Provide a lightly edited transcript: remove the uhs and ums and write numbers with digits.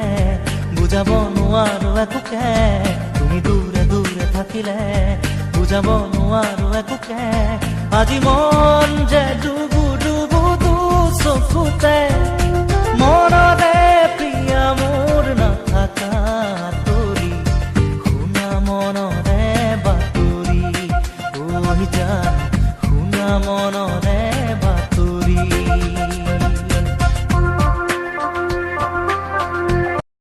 থাকিলে বুজাব নোৱাৰো একোকে তুমি দূৰে দূৰে থাকিলে বুজাব নোৱাৰো একোকে আজি মন যে ডুবু ডুবু চকুতে মনতে প্ৰিয়া মোৰ